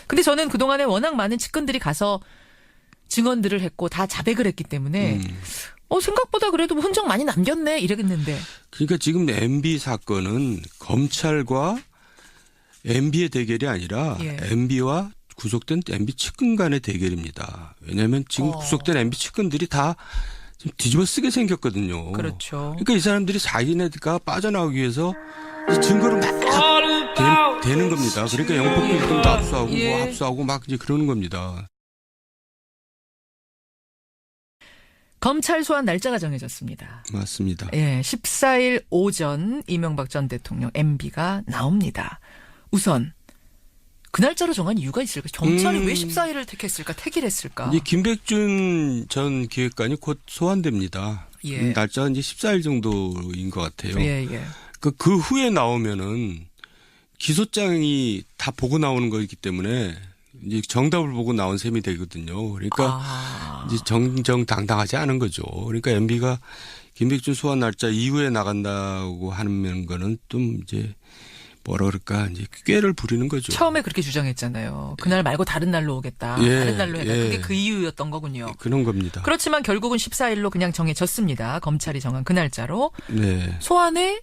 근데 저는 그동안에 워낙 많은 측근들이 가서 증언들을 했고 다 자백을 했기 때문에 생각보다 그래도 흔적 많이 남겼네 이랬는데. 그러니까 지금 MB 사건은 검찰과 MB의 대결이 아니라 예. MB와 구속된 MB 측근 간의 대결입니다. 왜냐하면 지금 구속된 MB 측근들이 다 좀 뒤집어 쓰게 생겼거든요. 그렇죠. 그러니까 이 사람들이 자기네가 빠져나오기 위해서 이 증거를 막 대는 겁니다. 그러니까 영법 빌딩도 압수하고 예. 뭐 압수하고 막 이제 그러는 겁니다. 검찰 소환 날짜가 정해졌습니다. 맞습니다. 예, 14일 오전 이명박 전 대통령 MB가 나옵니다. 우선 그 날짜로 정한 이유가 있을까? 검찰이 왜 14일을 택했을까? 택일했을까? 이제 김백준 전 기획관이 곧 소환됩니다. 예. 날짜가 이제 14일 정도인 것 같아요. 예, 예. 그 후에 나오면은 기소장이 다 보고 나오는 거기 때문에 이제 정답을 보고 나온 셈이 되거든요. 그러니까 이제 정정당당하지 않은 거죠. 그러니까 MB가 김백준 소환 날짜 이후에 나간다고 하는 거는 좀 이제 뭐라 그럴까 이제 꾀를 부리는 거죠. 처음에 그렇게 주장했잖아요. 그날 말고 다른 날로 오겠다. 예, 다른 날로 해라. 예. 그게 그 이유였던 거군요. 그런 겁니다. 그렇지만 결국은 14일로 그냥 정해졌습니다. 검찰이 정한 그 날짜로. 네. 소환에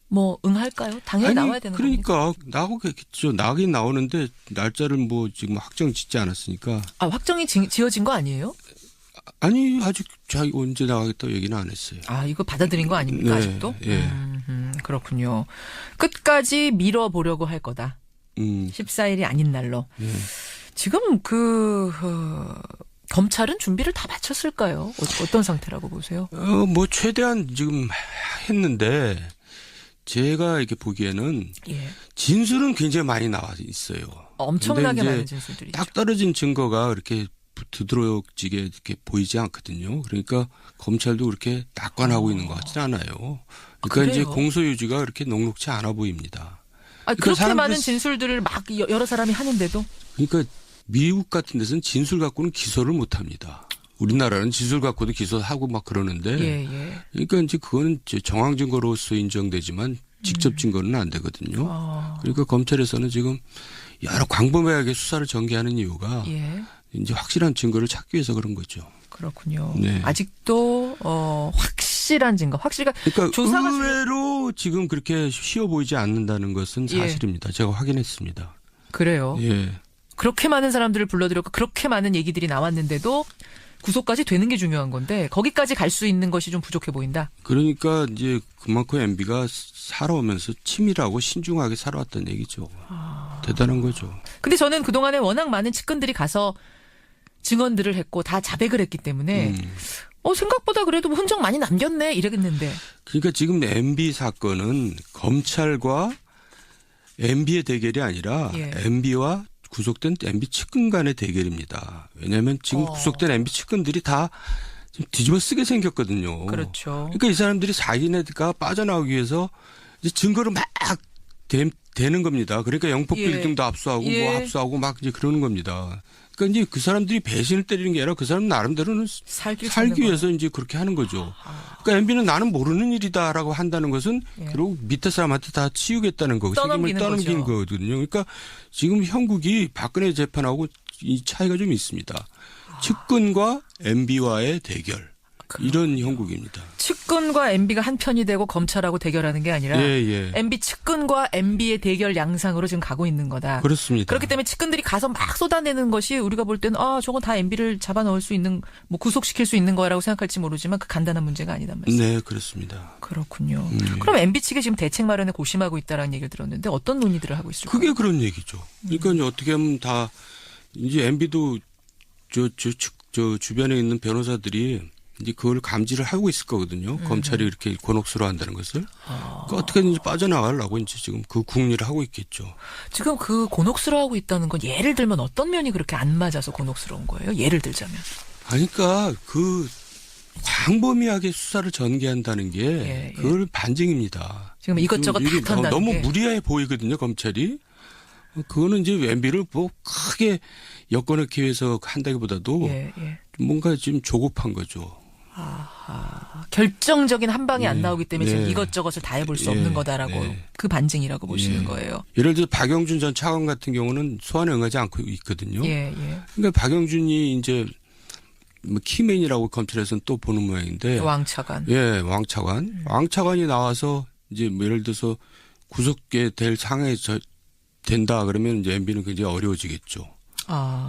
뭐 응할까요? 당연히 나와야 되는 겁니까? 그러니까 나오겠죠. 나긴 나오는데 날짜를 뭐 지금 확정 짓지 않았으니까. 확정이 지어진 거 아니에요? 아니 아직 자기 언제 나가겠다고 얘기는 안 했어요. 이거 받아들인 거 아닙니까? 네, 아직도? 예. 그렇군요. 끝까지 밀어보려고 할 거다. 14일이 아닌 날로. 예. 지금 검찰은 준비를 다 마쳤을까요? 어떤 상태라고 보세요? 뭐 최대한 지금 했는데 제가 이렇게 보기에는 예. 진술은 굉장히 많이 나와 있어요. 엄청나게 근데 이제 많은 진술들이 딱 떨어진 증거가 그렇게 두드러지게 이렇게 보이지 않거든요. 그러니까 검찰도 그렇게 낙관하고 있는 것 같지는 않아요. 그러니까 이제 그래요? 공소유지가 그렇게 녹록치 않아 보입니다. 그렇게 사람들이- 많은 진술들을 막 여러 사람이 하는데도 그러니까 미국 같은 데서는 진술 갖고는 기소를 못 합니다. 우리나라는 진술 갖고도 기소하고 막 그러는데 예. 그러니까 이제 그거는 정황 증거로서 인정되지만 직접 증거는 안 되거든요. 그러니까 검찰에서는 지금 여러 광범위하게 수사를 전개하는 이유가 예. 이제 확실한 증거를 찾기 위해서 그런 거죠. 그렇군요. 네. 아직도 확실한 증거, 그러니까 조사가 의외로 지금 그렇게 쉬워 보이지 않는다는 것은 예. 사실입니다. 제가 확인했습니다. 그래요. 예. 그렇게 많은 사람들을 불러들였고 그렇게 많은 얘기들이 나왔는데도 구속까지 되는 게 중요한 건데 거기까지 갈 수 있는 것이 좀 부족해 보인다. 그러니까 이제 그만큼 MB가 살아오면서 치밀하고 신중하게 살아왔다는 얘기죠. 대단한 거죠. 근데 저는 그동안에 워낙 많은 측근들이 가서 증언들을 했고 다 자백을 했기 때문에 생각보다 그래도 흔적 많이 남겼네 이랬는데. 그러니까 지금 MB 사건은 검찰과 MB의 대결이 아니라 예. MB와 구속된 MB 측근 간의 대결입니다. 왜냐하면 지금 구속된 MB 측근들이 다 좀 뒤집어 쓰게 생겼거든요. 그렇죠. 그러니까 이 사람들이 자기네가 빠져나오기 위해서 이제 증거를 막 대는 겁니다. 그러니까 영법 예. 빌딩도 압수하고 예. 뭐 압수하고 막 이제 그러는 겁니다. 그러니까 이제 그 사람들이 배신을 때리는 게 아니라 그 사람 나름대로는 살기 위해서 이제 그렇게 하는 거죠. 그러니까 MB는 나는 모르는 일이다라고 한다는 것은 예. 결국 밑에 사람한테 다 치우겠다는 거고 책임을 떠넘기는 거거든요. 그러니까 지금 형국이 박근혜 재판하고 이 차이가 좀 있습니다. 측근과 MB와의 대결. 이런 형국입니다. 측근과 MB가 한 편이 되고 검찰하고 대결하는 게 아니라 예. MB 측근과 MB의 대결 양상으로 지금 가고 있는 거다. 그렇습니다. 그렇기 때문에 측근들이 가서 막 쏟아내는 것이 우리가 볼 때는 저건 다 MB를 잡아넣을 수 있는 뭐 구속시킬 수 있는 거라고 생각할지 모르지만 그 간단한 문제가 아니단 말이죠. 네, 그렇습니다. 그렇군요. 그럼 MB 측이 지금 대책 마련에 고심하고 있다라는 얘기를 들었는데 어떤 논의들을 하고 있을까요? 그게 그런 얘기죠. 그러니까 이제 어떻게 하면 다 이제 MB도 저 주변에 있는 변호사들이 이제 그걸 감지를 하고 있을 거거든요. 검찰이 이렇게 곤혹스러워한다는 것을. 그러니까 어떻게든지 빠져나가려고 이제 지금 그 궁리를 하고 있겠죠. 지금 그 곤혹스러워하고 있다는 건 예를 들면 어떤 면이 그렇게 안 맞아서 곤혹스러운 거예요? 예를 들자면. 그러니까 그 광범위하게 수사를 전개한다는 게 그걸 반증입니다. 지금 이것저것 다 턴다는 너무 게. 무리해 보이거든요, 검찰이. 그거는 이제 MB를 뭐 크게 엮어넣기 위해서 한다기보다도 뭔가 지금 조급한 거죠. 결정적인 한 방이 안 네. 나오기 때문에 지금 네. 이것저것을 다 해볼 수 예. 없는 거다라고 예. 그 반증이라고 보시는 예. 거예요. 예를 들어 박영준 전 차관 같은 경우는 소환에 응하지 않고 있거든요. 예, 예. 그러니까 박영준이 이제 뭐 키맨이라고 검찰에서는 또 보는 모양인데. 왕차관. 예, 왕차관. 왕차관이 나와서 이제 뭐 예를 들어서 구속에 될 상황에 된다 그러면 이제 MB는 굉장히 어려워지겠죠.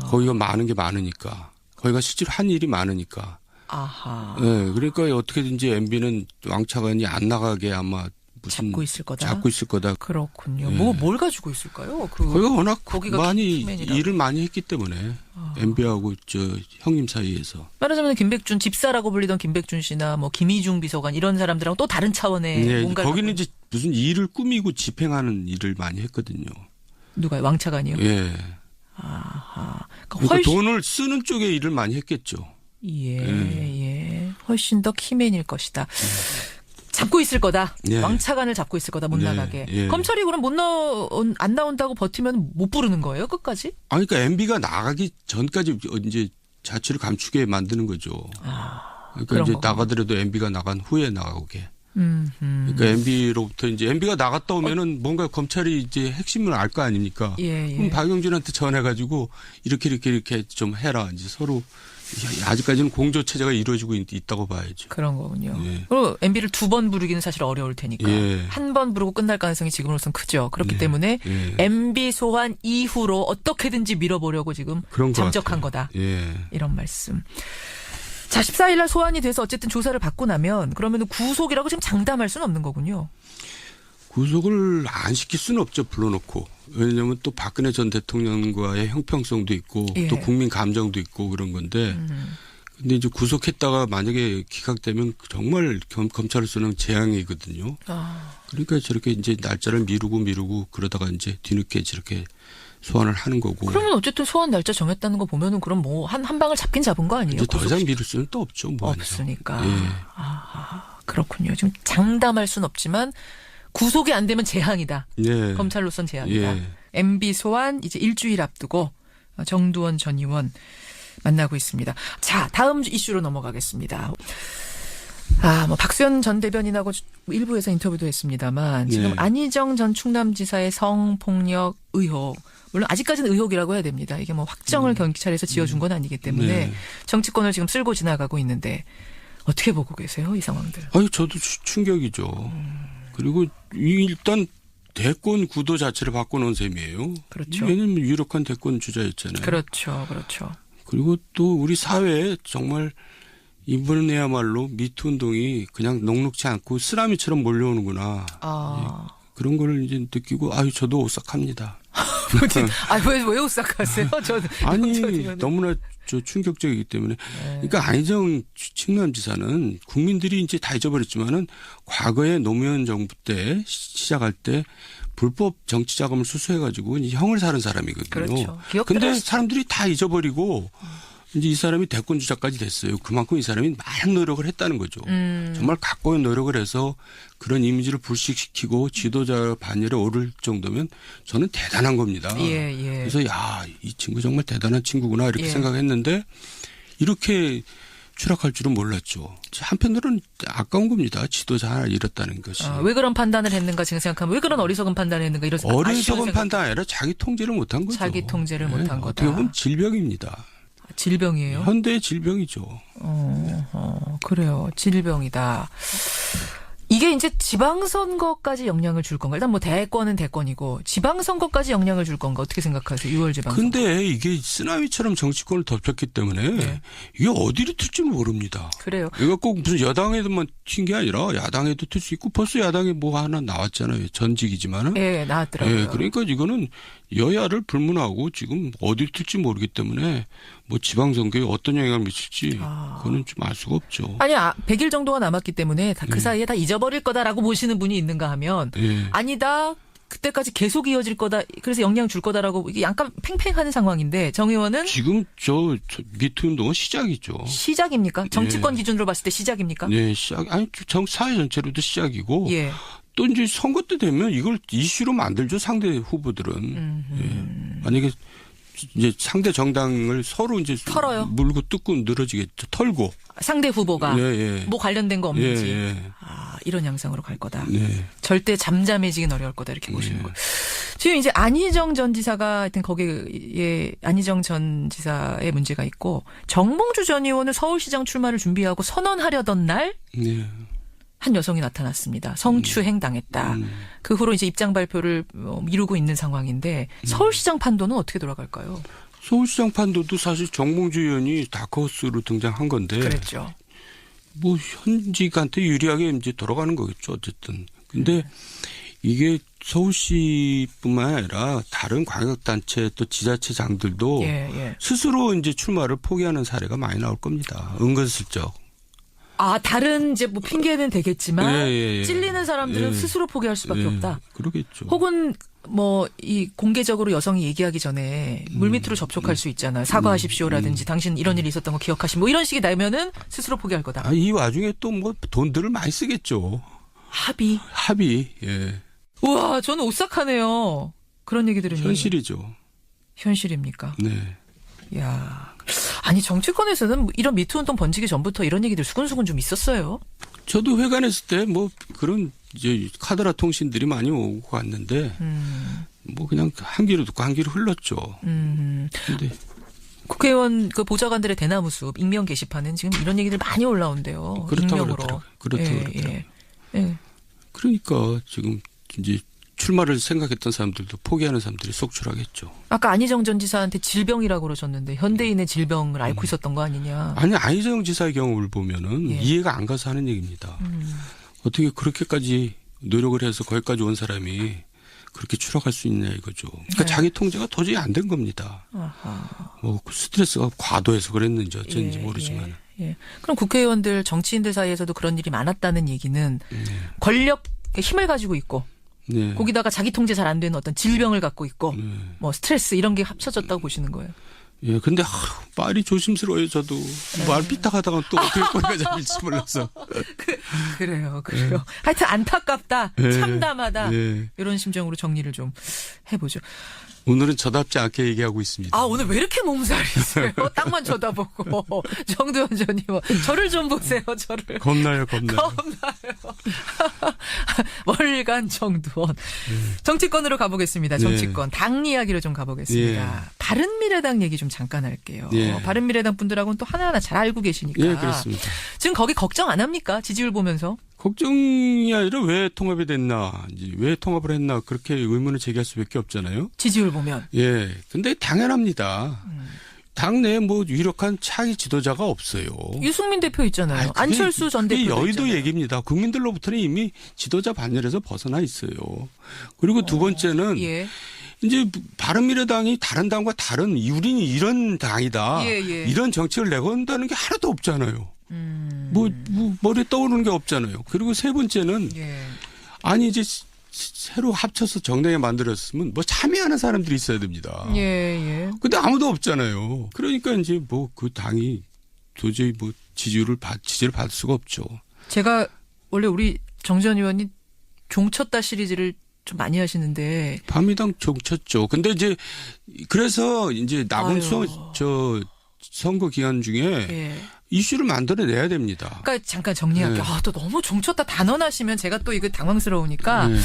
거기가 많은 게 많으니까. 거기가 실제로 한 일이 많으니까. 아하. 예, 그러니까 어떻게든지 MB는 왕차관이 안 나가게 아마 무슨 잡고 있을 거다. 잡고 있을 거다. 그렇군요. 예. 뭘 가지고 있을까요? 거기가 워낙 거기가 많이 키맨이라고. 일을 많이 했기 때문에 MB하고 저 형님 사이에서. 말하자면 김백준 집사라고 불리던 김백준 씨나 뭐 김희중 비서관 이런 사람들하고 또 다른 차원의 네, 뭔가 거기는 이제 무슨 일을 꾸미고 집행하는 일을 많이 했거든요. 누가요? 왕차관이요? 예. 아하. 그러니까 훨씬 돈을 쓰는 쪽에 일을 많이 했겠죠. 예. 훨씬 더 키맨일 것이다. 잡고 있을 거다. 예. 왕차관을 잡고 있을 거다. 못 예, 나가게. 예. 검찰이 그럼 안 나온다고 버티면 못 부르는 거예요? 끝까지? 아니, 그러니까 MB가 나가기 전까지 이제 자취를 감추게 만드는 거죠. 그러니까 그런 이제 거구나. 나가더라도 MB가 나간 후에 나오게. 그러니까 MB로부터 이제 MB가 나갔다 오면은 뭔가 검찰이 이제 핵심을 알 거 아닙니까? 예, 예. 그럼 박영준한테 전해가지고 이렇게 좀 해라. 이제 서로 아직까지는 공조 체제가 이루어지고 있다고 봐야죠. 그런 거군요. 예. 그리고 MB를 2번 부르기는 사실 어려울 테니까. 예. 한 번 부르고 끝날 가능성이 지금으로선 크죠. 그렇기 예. 때문에 예. MB 소환 이후로 어떻게든지 밀어보려고 지금 그런 것 잠적한 같아요. 거다. 예. 이런 말씀. 자, 14일 날 소환이 돼서 어쨌든 조사를 받고 나면 그러면 구속이라고 지금 장담할 수는 없는 거군요. 구속을 안 시킬 수는 없죠. 불러놓고. 왜냐하면 또 박근혜 전 대통령과의 형평성도 있고 예. 또 국민 감정도 있고 그런 건데 근데 이제 구속했다가 만약에 기각되면 정말 검찰로서는 재앙이거든요. 그러니까 저렇게 이제 날짜를 미루고 그러다가 이제 뒤늦게 저렇게 소환을 하는 거고. 그러면 어쨌든 소환 날짜 정했다는 거 보면은 그럼 뭐 한 방을 잡긴 잡은 거 아니에요? 이제 더 이상 미룰 수는 또 없죠. 뭐 없으니까. 예. 그렇군요. 지금 장담할 수는 없지만 구속이 안 되면 재앙이다. 예. 검찰로선 재앙이다. 예. MB 소환 이제 일주일 앞두고 정두원 전 의원 만나고 있습니다. 자, 다음 이슈로 넘어가겠습니다. 뭐 박수현 전 대변인하고 일부에서 인터뷰도 했습니다만 지금 네. 안희정 전 충남지사의 성폭력 의혹. 물론 아직까지는 의혹이라고 해야 됩니다. 이게 뭐 확정을 경찰에서 지어준 건 아니기 때문에 네. 정치권을 지금 쓸고 지나가고 있는데 어떻게 보고 계세요? 이 상황들. 아니 저도 충격이죠. 그리고 일단 대권 구도 자체를 바꿔놓은 셈이에요. 그렇죠. 왜냐하면 유력한 대권 주자였잖아요. 그렇죠. 그리고 또 우리 사회에 정말 이번에야말로 미투 운동이 그냥 녹록지 않고 쓰나미처럼 몰려오는구나. 그런 걸 이제 느끼고 저도 오싹합니다. 왜 오싹하세요? 아니 너무나 충격적이기 때문에. 그러니까 안희정 충남지사는 국민들이 이제 다 잊어버렸지만은 과거에 노무현 정부 때 시작할 때 불법 정치 자금을 수수해가지고 이제 형을 사는 사람이거든요. 그렇죠. 근데 사람들이 다 잊어버리고 이제 이 사람이 대권 주자까지 됐어요. 그만큼 이 사람이 많은 노력을 했다는 거죠. 정말 각고의 노력을 해서 그런 이미지를 불식시키고 지도자 반열에 오를 정도면 저는 대단한 겁니다. 예. 그래서 이 친구 정말 대단한 친구구나 이렇게 예. 생각했는데 이렇게 추락할 줄은 몰랐죠. 한편으로는 아까운 겁니다. 지도자 하나 잃었다는 것이. 왜 그런 판단을 했는가 지금 생각하면 왜 그런 어리석은 판단을 했는가 이런 생각. 어리석은 판단 아니라 자기 통제를 못한 거죠. 자기 통제를 못한 거다. 어떻게 보면 질병입니다. 질병이에요? 현대의 질병이죠. 그래요. 질병이다. 이게 이제 지방선거까지 영향을 줄 건가? 일단 뭐 대권은 대권이고 지방선거까지 영향을 줄 건가? 어떻게 생각하세요? 6월 지방선거. 근데 이게 쓰나미처럼 정치권을 덮쳤기 때문에 네. 이게 어디로 튈지 모릅니다. 그래요. 이거 꼭 무슨 여당에도만 튄 게 아니라 야당에도 튈 수 있고 벌써 야당에 뭐 하나 나왔잖아요. 전직이지만은. 예, 나왔더라고요. 예, 그러니까 이거는 여야를 불문하고 지금 어디로 튈지 모르기 때문에 뭐 지방선거에 어떤 영향을 미칠지 그거는 좀 알 수가 없죠. 아니, 100일 정도가 남았기 때문에 그 사이에 다 잊어버릴 거다라고 보시는 분이 있는가 하면 예. 아니다. 그때까지 계속 이어질 거다. 그래서 영향 줄 거다라고 이게 약간 팽팽한 상황인데 정 의원은 지금 저 미투 운동은 시작이죠. 시작입니까? 정치권 기준으로 봤을 때 시작입니까? 네, 시작. 아니 사회 전체로도 시작이고 예. 또 이제 선거 때 되면 이걸 이슈로 만들죠. 상대 후보들은. 예. 만약에 이제 상대 정당을 서로 이제 털어요. 물고 뜯고 늘어지겠죠. 털고. 상대 후보가 예, 예. 뭐 관련된 거 없는지. 예, 예. 아, 이런 양상으로 갈 거다. 네. 절대 잠잠해지긴 어려울 거다 이렇게 보시는 거예요. 지금 이제 안희정 전 지사가 하여튼 거기에 안희정 전 지사의 문제가 있고 정봉주 전 의원은 서울시장 출마를 준비하고 선언하려던 날 네. 한 여성이 나타났습니다. 성추행 당했다. 그 후로 이제 입장 발표를 미루고 있는 상황인데 서울시장 판도는 어떻게 돌아갈까요? 서울시장 판도도 사실 정봉주 의원이 다크호스로 등장한 건데 그랬죠. 뭐 현직한테 유리하게 이제 돌아가는 거겠죠. 어쨌든. 근데 이게 서울시뿐만 아니라 다른 광역단체 또 지자체장들도 예. 스스로 이제 출마를 포기하는 사례가 많이 나올 겁니다. 은근슬쩍. 아, 다른 이제 뭐 핑계는 되겠지만 예. 찔리는 사람들은 예. 스스로 포기할 수밖에 예. 없다. 그러겠죠. 혹은 뭐 이 공개적으로 여성이 얘기하기 전에 물밑으로 접촉할 수 있잖아요. 사과하십시오라든지 당신 이런 일이 있었던 거 기억하시 뭐 이런 식이 나면은 스스로 포기할 거다. 아, 이 와중에 또 뭐 돈들을 많이 쓰겠죠. 합의. 예. 우와, 저는 오싹하네요. 그런 얘기 들으니. 현실이죠. 현실입니까? 네. 야, 아니 정치권에서는 이런 미투 운동 번지기 전부터 이런 얘기들 수근수근 좀 있었어요. 저도 회관했을 때 뭐 그런 이제 카드라 통신들이 많이 오고 갔는데 뭐 그냥 한 귀로 듣고 한 귀로 흘렀죠. 근데 국회의원 그 보좌관들의 대나무 숲 익명 게시판은 지금 이런 얘기들 많이 올라온대요. 그렇다고 익명으로. 그렇더라고요. 예. 그러니까 지금 이제 출마를 생각했던 사람들도 포기하는 사람들이 속출하겠죠. 아까 안희정 전 지사한테 질병이라고 그러셨는데 현대인의 질병을 앓고 있었던 거 아니냐. 아니 안희정 지사의 경우를 보면은 예. 이해가 안 가서 하는 얘기입니다. 어떻게 그렇게까지 노력을 해서 거기까지 온 사람이 그렇게 추락할 수 있냐 이거죠. 그러니까 네. 자기 통제가 도저히 안 된 겁니다. 아하. 뭐 스트레스가 과도해서 그랬는지 어쩐지 모르지만. 예. 그럼 국회의원들 정치인들 사이에서도 그런 일이 많았다는 얘기는 권력 힘을 가지고 있고 네. 거기다가 자기 통제 잘 안 되는 어떤 질병을 갖고 있고 뭐 스트레스 이런 게 합쳐졌다고 보시는 거예요. 예, 근데 말이 조심스러워요. 저도 말 삐딱하다가 또 어떻게 거기가 잡힐지 몰라서. 그래요. 하여튼 안타깝다, 예. 참담하다 예. 이런 심정으로 정리를 좀 해보죠. 오늘은 저답지 않게 얘기하고 있습니다. 아, 오늘 왜 이렇게 몸살이세요? 땅만 쳐다보고 정두원 전 의원 저를 좀 보세요. 저를. 겁나요. 월간 정두원. 정치권으로 가보겠습니다. 정치권. 당 이야기로 좀 가보겠습니다. 예. 바른미래당 얘기 좀 잠깐 할게요. 예. 바른미래당 분들하고는 또 하나하나 잘 알고 계시니까. 예, 그렇습니다. 지금 거기 걱정 안 합니까? 지지율 보면서. 걱정이 아니라 왜 통합이 됐나, 이제 왜 통합을 했나 그렇게 의문을 제기할 수밖에 없잖아요. 지지율 보면. 예, 근데 당연합니다. 당내에 뭐 유력한 차기 지도자가 없어요. 유승민 대표 있잖아요. 아니, 그게- 안철수 전 그게 대표 여의도 있잖아요. 얘기입니다. 국민들로부터는 이미 지도자 반열에서 벗어나 있어요. 그리고 두 번째는 예. 이제 바른미래당이 다른 당과 다른 우리는 이런 당이다. 예. 이런 정책을 내건다는 게 하나도 없잖아요. 뭐 머리에 떠오르는 게 없잖아요. 그리고 세 번째는 예. 아니 이제 새로 합쳐서 정당에 만들었으면 뭐 참여하는 사람들이 있어야 됩니다. 예. 근데 아무도 없잖아요. 그러니까 이제 뭐 그 당이 도저히 뭐 지지를 받을 수가 없죠. 제가 원래 우리 정 전 의원이 종쳤다 시리즈를 좀 많이 하시는데 밤이당 종쳤죠. 근데 이제 그래서 이제 남은 아유. 선거 기간 중에 예. 이슈를 만들어내야 됩니다. 그러니까 잠깐 정리할게요. 네. 또 너무 종쳤다 단언하시면 제가 또 이거 당황스러우니까 네.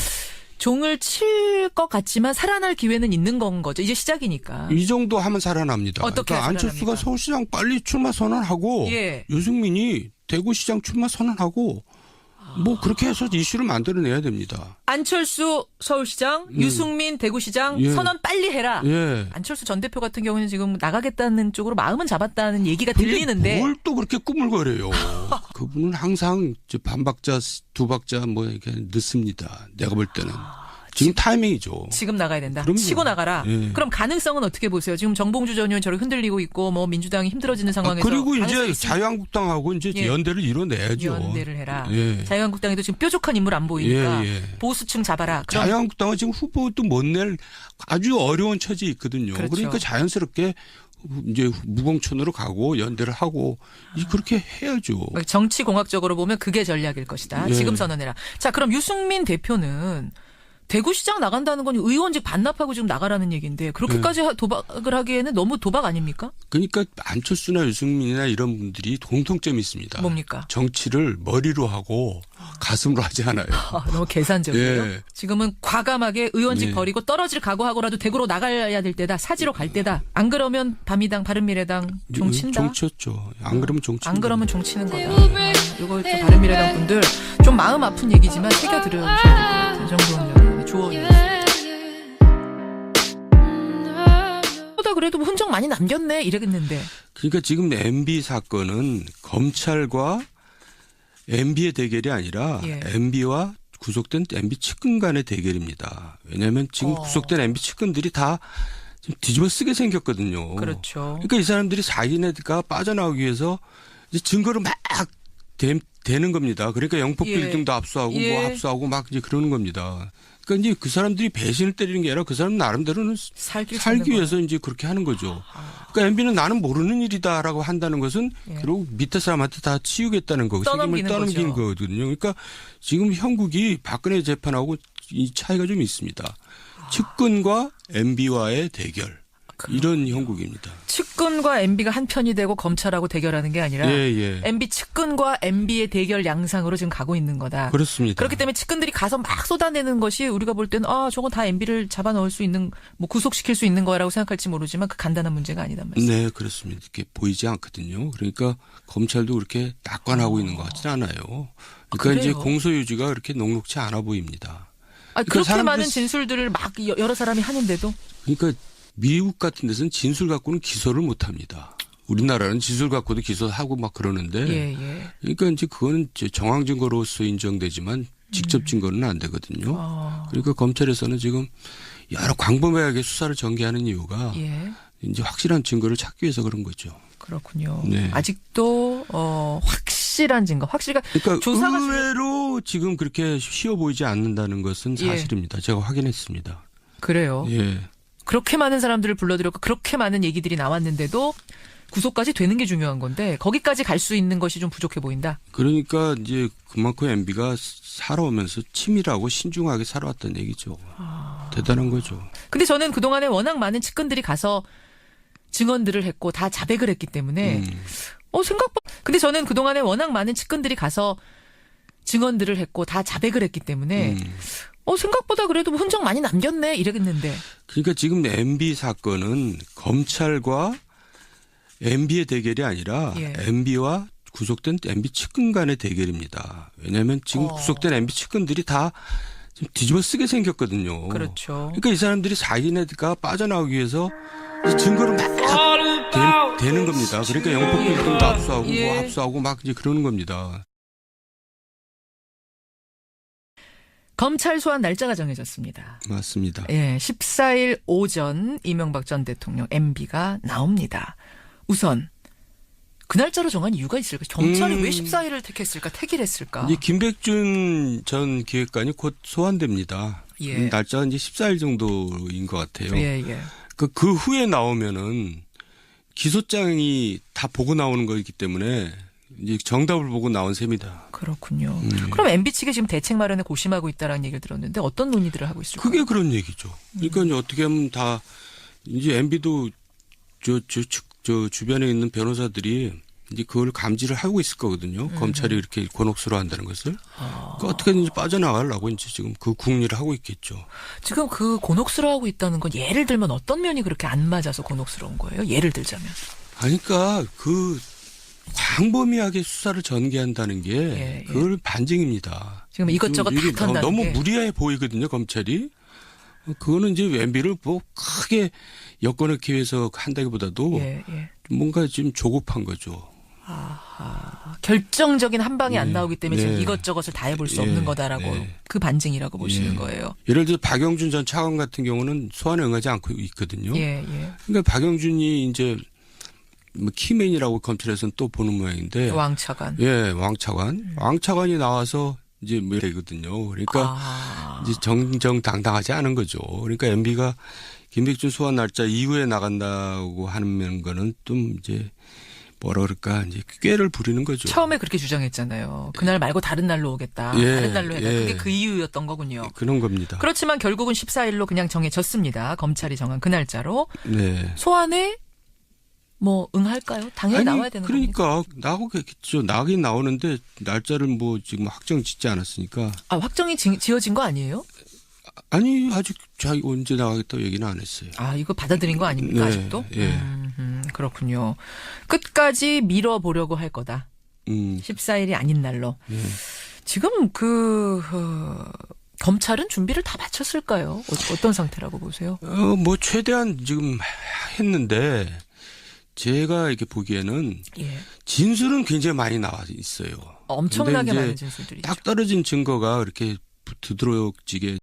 종을 칠 것 같지만 살아날 기회는 있는 건 거죠. 이제 시작이니까. 이 정도 하면 살아납니다. 어떻게 그러니까 안철수가 살아납니까? 서울시장 빨리 출마 선언하고 예. 유승민이 대구시장 출마 선언하고 뭐 그렇게 해서 이슈를 만들어내야 됩니다. 안철수 서울시장, 유승민 대구시장 예. 선언 빨리 해라. 예. 안철수 전 대표 같은 경우는 지금 나가겠다는 쪽으로 마음은 잡았다는 얘기가 들리는데 뭘 또 그렇게 꾸물거려요. 그분은 항상 이제 반박자, 두 박자 뭐 이렇게 늦습니다. 내가 볼 때는. 지금 타이밍이죠. 지금 나가야 된다. 그럼요. 치고 나가라. 예. 그럼 가능성은 어떻게 보세요? 지금 정봉주 전 의원 저렇게 흔들리고 있고 뭐 민주당이 힘들어지는 상황에서 그리고 가능성이 이제 있습니까? 자유한국당하고 이제 예. 연대를 이뤄내야죠. 연대를 해라. 예. 자유한국당에도 지금 뾰족한 인물 안 보이니까 예. 보수층 잡아라. 그럼 자유한국당은 지금 후보도 못 낼 아주 어려운 처지에 있거든요. 그렇죠. 그러니까 자연스럽게 이제 무공천으로 가고 연대를 하고 그렇게 해야죠. 정치공학적으로 보면 그게 전략일 것이다. 예. 지금 선언해라. 자, 그럼 유승민 대표는 대구시장 나간다는 건 의원직 반납하고 지금 나가라는 얘기인데 그렇게까지 도박을 하기에는 너무 도박 아닙니까? 그러니까 안철수나 유승민이나 이런 분들이 공통점이 있습니다. 뭡니까? 정치를 머리로 하고 가슴으로 하지 않아요. 너무 계산적이에요. 예. 지금은 과감하게 의원직 예. 버리고 떨어질 각오하고라도 대구로 나가야 될 때다. 사지로 갈 때다. 안 그러면 바미당 바른미래당 종친다. 종쳤죠. 안 그러면 종친. 안 그러면 종치는 거다. 이거 좀 바른미래당 분들 좀 마음 아픈 얘기지만 새겨 들으셔야 될 것 같아요. 정도원 의원의 조언이었습니다. 보다 그래도 뭐 흔적 많이 남겼네 이러겠는데. 그러니까 지금 MB 사건은 검찰과 MB의 대결이 아니라 예. MB와 구속된 MB 측근 간의 대결입니다. 왜냐하면 지금 구속된 MB 측근들이 다 지금 뒤집어 쓰게 생겼거든요. 그렇죠. 그러니까 이 사람들이 자기네가 빠져나오기 위해서 이제 증거를 막 대는 겁니다. 그러니까 영법 예. 빌딩도 압수하고 예. 뭐 압수하고 막 이제 그러는 겁니다. 그러니까 이제 그 사람들이 배신을 때리는 게 아니라 그 사람 나름대로는 살기 위해서 이제 그렇게 하는 거죠. 그러니까 MB는 나는 모르는 일이다라고 한다는 것은 예. 결국 밑에 사람한테 다 치우겠다는 거고 책임을 떠넘기는 거거든요. 그러니까 지금 형국이 박근혜 재판하고 이 차이가 좀 있습니다. 측근과 MB와의 대결. 이런 형국입니다. 측근과 MB가 한 편이 되고 검찰하고 대결하는 게 아니라 예. MB 측근과 MB의 대결 양상으로 지금 가고 있는 거다. 그렇습니다. 그렇기 때문에 측근들이 가서 막 쏟아내는 것이 우리가 볼 때는 저건 다 MB를 잡아넣을 수 있는 뭐 구속시킬 수 있는 거라고 생각할지 모르지만 그 간단한 문제가 아니단 말이죠. 네, 그렇습니다. 이렇게 보이지 않거든요. 그러니까 검찰도 그렇게 낙관하고 있는 것 같지는 않아요. 그러니까 그래요? 이제 공소유지가 그렇게 녹록치 않아 보입니다. 그렇게 사람들이- 많은 진술들을 막 여러 사람이 하는데도 그러니까 미국 같은 데서는 진술 갖고는 기소를 못 합니다. 우리나라는 진술 갖고도 기소하고 막 그러는데 예. 그러니까 이제 그거는 이제 정황 증거로서 인정되지만 직접 증거는 안 되거든요. 그러니까 검찰에서는 지금 여러 광범위하게 수사를 전개하는 이유가 예. 이제 확실한 증거를 찾기 위해서 그런 거죠. 그렇군요. 네. 아직도 확실한 증거, 그러니까 조사가 의외로 지금 그렇게 쉬워 보이지 않는다는 것은 예. 사실입니다. 제가 확인했습니다. 그래요. 예. 그렇게 많은 사람들을 불러들였고 그렇게 많은 얘기들이 나왔는데도 구속까지 되는 게 중요한 건데 거기까지 갈 수 있는 것이 좀 부족해 보인다. 그러니까 이제 그만큼 MB가 살아오면서 치밀하고 신중하게 살아왔다는 얘기죠. 대단한 거죠. 근데 저는 그동안에 워낙 많은 측근들이 가서 증언들을 했고 다 자백을 했기 때문에 근데 저는 그동안에 워낙 많은 측근들이 가서 증언들을 했고 다 자백을 했기 때문에 생각보다 그래도 뭐 흔적 많이 남겼네 이러겠는데. 그러니까 지금 MB 사건은 검찰과 MB의 대결이 아니라 예. MB와 구속된 MB 측근 간의 대결입니다. 왜냐하면 지금 구속된 MB 측근들이 다 지금 뒤집어 쓰게 생겼거든요. 그렇죠. 그러니까 이 사람들이 자기네가 빠져나오기 위해서 이제 증거를 막 대는 겁니다. 그러니까 영법 빌딩도 압수하고 뭐 압수하고 막 이제 그러는 겁니다. 검찰 소환 날짜가 정해졌습니다. 맞습니다. 예, 14일 오전 이명박 전 대통령 MB가 나옵니다. 우선 그 날짜로 정한 이유가 있을까? 경찰이 왜 14일을 택했을까? 택일했을까? 이제 김백준 전 기획관이 곧 소환됩니다. 예. 날짜가 이제 14일 정도인 것 같아요. 예. 그 후에 나오면은 기소장이 다 보고 나오는 거기 때문에 이제 정답을 보고 나온 셈이다. 그렇군요. 그럼 MB 측이 지금 대책 마련에 고심하고 있다라는 얘기를 들었는데 어떤 논의들을 하고 있을까요? 그게 그런 얘기죠. 그러니까 이제 어떻게 하면 다 이제 MB도 저 주변에 있는 변호사들이 이제 그걸 감지를 하고 있을 거거든요. 검찰이 이렇게 곤혹스러워한다는 것을. 그러니까 어떻게든지 빠져나가려고 이제 지금 그 궁리를 하고 있겠죠. 지금 그 곤혹스러워하고 있다는 건 예를 들면 어떤 면이 그렇게 안 맞아서 곤혹스러운 거예요? 예를 들자면. 그러니까 그 광범위하게 수사를 전개한다는 게 예. 그걸 반증입니다. 지금 이것저것 다 이게 턴다는 너무 게. 무리해 보이거든요, 검찰이. 그거는 이제 MB를 뭐 크게 엮어넣기 위해서 한다기보다도 예. 뭔가 지금 조급한 거죠. 결정적인 한 방이 안 나오기 때문에 지금 네. 이것저것을 다 해볼 수 예. 없는 거다라고 네. 그 반증이라고 보시는 예. 거예요. 예를 들어 박영준 전 차관 같은 경우는 소환에 응하지 않고 있거든요. 예. 그러니까 박영준이 이제 뭐 키맨이라고 검찰에서는 또 보는 모양인데. 왕차관. 예, 왕차관. 왕차관이 나와서 이제 뭐 되거든요. 그러니까 이제 정정당당하지 않은 거죠. 그러니까 MB가 김백준 소환 날짜 이후에 나간다고 하는 거는 좀 이제 뭐라 그럴까 이제 꾀를 부리는 거죠. 처음에 그렇게 주장했잖아요. 그날 말고 다른 날로 오겠다. 예, 다른 날로 해라. 예. 그게 그 이유였던 거군요. 그런 겁니다. 그렇지만 결국은 14일로 그냥 정해졌습니다. 검찰이 정한 그 날짜로. 네. 소환에 뭐 응할까요? 당연히 나와야 되는 겁니까? 그러니까 나오겠죠. 나긴 나오는데 날짜를 뭐 지금 확정 짓지 않았으니까. 아, 확정이 지어진 거 아니에요? 아니 아직 자기 언제 나가겠다고 얘기는 안 했어요. 아, 이거 받아들인 거 아닙니까? 네, 아직도? 예. 그렇군요. 끝까지 밀어보려고 할 거다. 14일이 아닌 날로. 예. 지금 검찰은 준비를 다 마쳤을까요? 어떤 상태라고 보세요? 뭐 최대한 지금 했는데 제가 이렇게 보기에는 예. 진술은 굉장히 많이 나와 있어요. 엄청나게 근데 이제 많은 진술들이죠. 딱 떨어진 증거가 그렇게 두드러지게